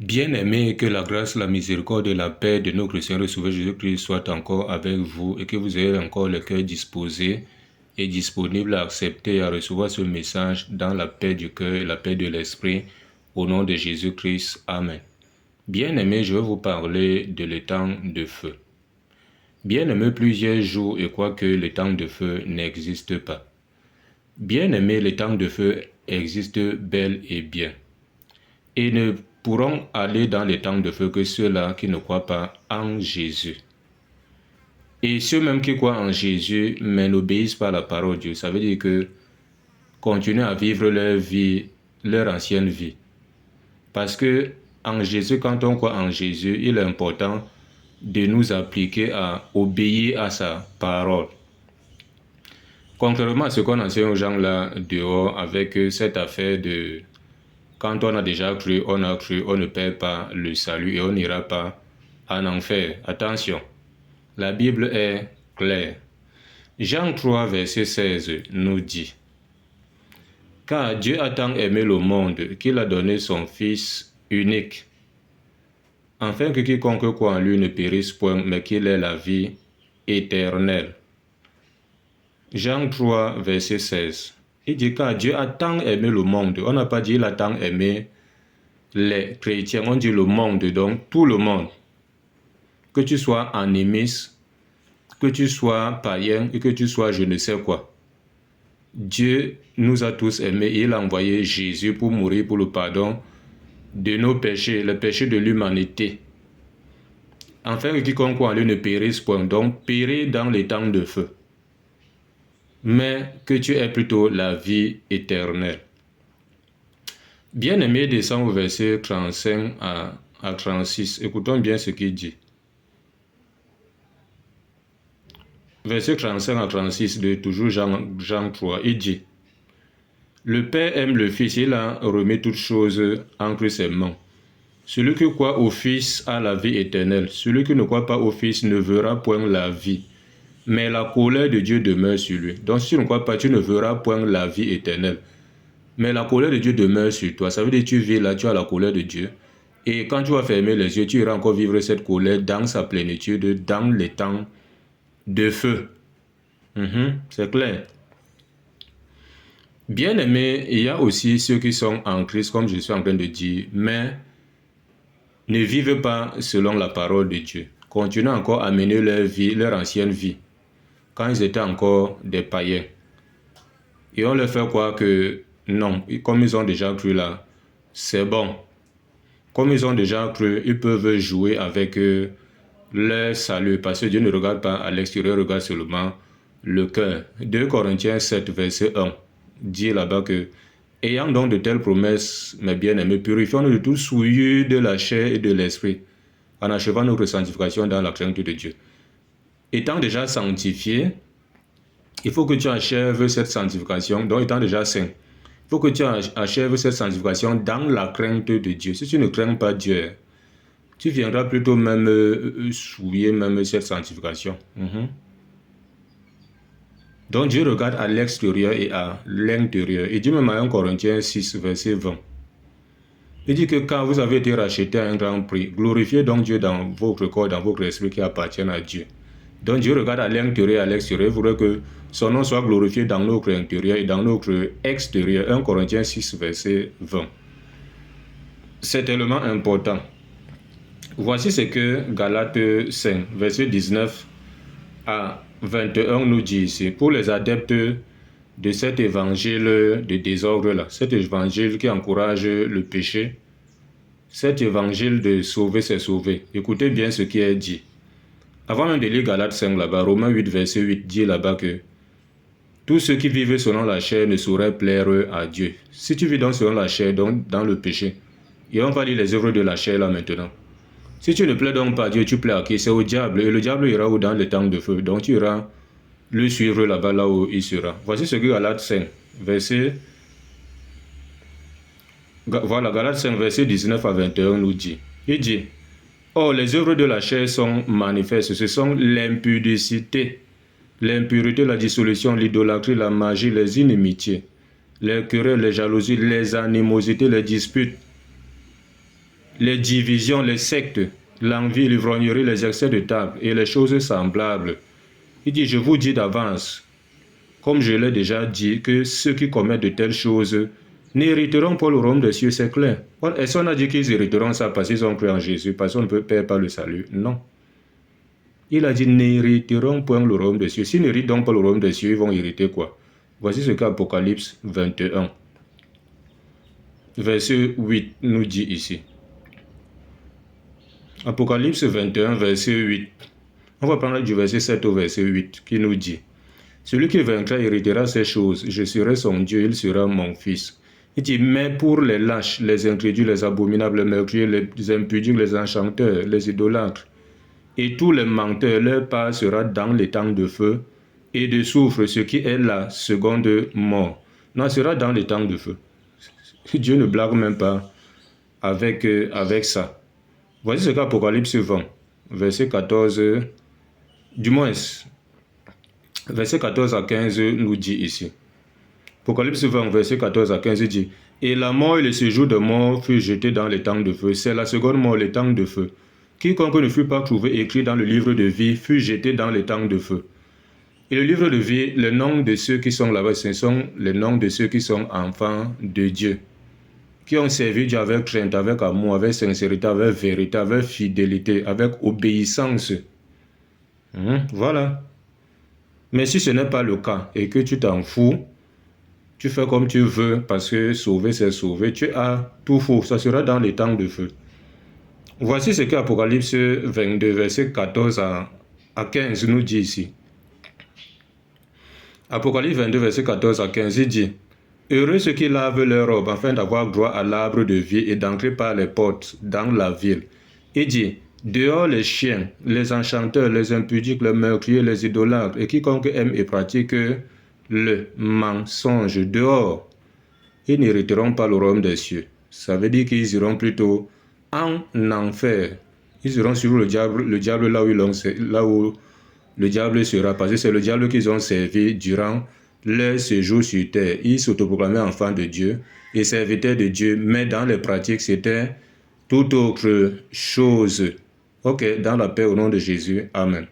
Bien-aimés, que la grâce, la miséricorde et la paix de notre Seigneur et Sauveur Jésus-Christ soient encore avec vous et que vous ayez encore le cœur disposé et disponible à accepter et à recevoir ce message dans la paix du cœur et la paix de l'esprit. Au nom de Jésus-Christ. Amen. Bien-aimés, je vais vous parler de l'étang de feu. Bien-aimés, plusieurs jours et croient que l'étang de feu n'existe pas. Bien-aimés, l'étang de feu existe bel et bien. Et ne pourront aller dans les temps de feu que ceux-là qui ne croient pas en Jésus. Et ceux même qui croient en Jésus, mais n'obéissent pas à la parole de Dieu, ça veut dire que continuent à vivre leur vie, leur ancienne vie. Parce que en Jésus, quand on croit en Jésus, il est important de nous appliquer à obéir à sa parole. Contrairement à ce qu'on enseigne aux gens là dehors avec cette affaire de quand on a déjà cru, on a cru, on ne perd pas le salut et on n'ira pas en enfer. Attention, la Bible est claire. Jean 3, verset 16 nous dit: Car Dieu a tant aimé le monde qu'il a donné son Fils unique, afin que quiconque croit en lui ne périsse point, mais qu'il ait la vie éternelle. Jean 3, verset 16. Il dit: Car Dieu a tant aimé le monde. On n'a pas dit il a tant aimé les chrétiens, on dit le monde, donc tout le monde. Que tu sois animiste, que tu sois païen et que tu sois je ne sais quoi. Dieu nous a tous aimés et il a envoyé Jésus pour mourir pour le pardon de nos péchés, le péché de l'humanité. Afin que quiconque croit en lui ne périsse point, donc périr dans les temps de feu. Mais que tu aies plutôt la vie éternelle. Bien-aimé, descend au verset 35 à 36. Écoutons bien ce qu'il dit. Verset 35 à 36 de toujours Jean 3, il dit: Le Père aime le Fils, il a remis toutes choses entre ses mains. Celui qui croit au Fils a la vie éternelle. Celui qui ne croit pas au Fils ne verra point la vie, mais la colère de Dieu demeure sur lui. Donc si tu ne crois pas, tu ne verras point la vie éternelle. Mais la colère de Dieu demeure sur toi. Ça veut dire que tu vis là, tu as la colère de Dieu. Et quand tu vas fermer les yeux, tu iras encore vivre cette colère dans sa plénitude, dans les temps de feu. C'est clair. Bien aimé, il y a aussi ceux qui sont en Christ, comme je suis en train de dire, mais ne vivent pas selon la parole de Dieu. Continuent encore à mener leur vie, leur ancienne vie, quand ils étaient encore des païens. Et on leur fait croire que non, comme ils ont déjà cru là, c'est bon. Comme ils ont déjà cru, ils peuvent jouer avec leur salut, parce que Dieu ne regarde pas à l'extérieur, regarde seulement le cœur. 2 Corinthiens 7, verset 1, dit là-bas que, ayant donc de telles promesses, mes bien-aimés, purifions-nous de tout souillure de la chair et de l'esprit, en achevant notre sanctification dans la crainte de Dieu. Étant déjà sanctifié, il faut que tu achèves cette sanctification, donc étant déjà saint, il faut que tu achèves cette sanctification dans la crainte de Dieu. Si tu ne crains pas Dieu, tu viendras plutôt même souiller même cette sanctification. Donc Dieu regarde à l'extérieur et à l'intérieur. Il dit même à 1 Corinthiens 6, verset 20. Il dit que quand vous avez été rachetés à un grand prix, glorifiez donc Dieu dans votre corps, dans votre esprit qui appartiennent à Dieu. Donc Dieu regarde à l'intérieur et à l'extérieur. Il faudrait que son nom soit glorifié dans notre intérieur et dans notre extérieur. 1 Corinthiens 6, verset 20. C'est tellement important. Voici ce que Galates 5, verset 19 à 21 nous dit ici. Pour les adeptes de cet évangile de désordre-là, cet évangile qui encourage le péché, cet évangile de sauver, c'est sauver. Écoutez bien ce qui est dit. Avant même de lire Galates 5 là-bas, Romains 8, verset 8 dit là-bas que tous ceux qui vivent selon la chair ne sauraient plaire à Dieu. Si tu vis donc selon la chair, donc dans le péché, et on va lire les œuvres de la chair là maintenant. Si tu ne plais donc pas à Dieu, tu plais à qui? C'est au diable. Et le diable ira où? Dans les temps de feu. Donc tu iras le suivre là-bas, là où il sera. Voici ce que Galates 5, verset... Voilà, Galates 5, verset 19 à 21 nous dit. Il dit: Or, les œuvres de la chair sont manifestes. Ce sont l'impudicité, l'impureté, la dissolution, l'idolâtrie, la magie, les inimitiés, les querelles, les jalousies, les animosités, les disputes, les divisions, les sectes, l'envie, l'ivrognerie, les excès de table et les choses semblables. Il dit, je vous dis d'avance, comme je l'ai déjà dit, que ceux qui commettent de telles choses n'hériteront pas le royaume des cieux, c'est clair. Est-ce qu'on a dit qu'ils hériteront ça parce qu'ils ont cru en Jésus, parce qu'on ne peut perdre pas le salut? Non. Il a dit, n'hériteront point le royaume des cieux. S'ils n'héritent donc pas le royaume des cieux, ils vont hériter quoi? Voici ce qu'Apocalypse 21, verset 8 nous dit ici. Apocalypse 21, verset 8. On va prendre du verset 7 au verset 8 qui nous dit: celui qui vaincra héritera ces choses, je serai son Dieu, il sera mon fils. Il dit, mais pour les lâches, les incrédules, les abominables, les meurtriers, les impudiques, les enchanteurs, les idolâtres, et tous les menteurs, leur part sera dans les temps de feu et de soufre, ce qui est la seconde mort. Non, sera dans les temps de feu. Dieu ne blague même pas avec ça. Voici ce qu'Apocalypse 20, verset 14, du moins, verset 14 à 15 nous dit ici. Apocalypse 20, verset 14 à 15 dit: et la mort et le séjour de mort furent jetés dans les temps de feu. C'est la seconde mort, les temps de feu. Quiconque ne fut pas trouvé écrit dans le livre de vie fut jeté dans les temps de feu. Et le livre de vie, les noms de ceux qui sont là-bas, ce sont les noms de ceux qui sont enfants de Dieu, qui ont servi Dieu avec crainte, avec amour, avec sincérité, avec vérité, avec fidélité, avec obéissance. Voilà. Mais si ce n'est pas le cas et que tu t'en fous, tu fais comme tu veux parce que sauver c'est sauver, tu as tout faux, ça sera dans les temps de feu. Voici ce qu'Apocalypse 22, verset 14 à 15 nous dit ici. Apocalypse 22, verset 14 à 15, il dit: heureux ceux qui lavent leur robe afin d'avoir droit à l'arbre de vie et d'entrer par les portes dans la ville. Il dit: dehors les chiens, les enchanteurs, les impudiques, les meurtriers, les idolâtres, et quiconque aime et pratique le mensonge, dehors. Ils n'hériteront pas le royaume des cieux. Ça veut dire qu'ils iront plutôt en enfer. Ils iront sur le diable là où le diable sera, parce que c'est le diable qu'ils ont servi durant leur séjour sur terre. Ils s'autoproclamaient enfants de Dieu et serviteurs de Dieu, mais dans les pratiques, c'était toute autre chose. Ok, dans la paix au nom de Jésus. Amen.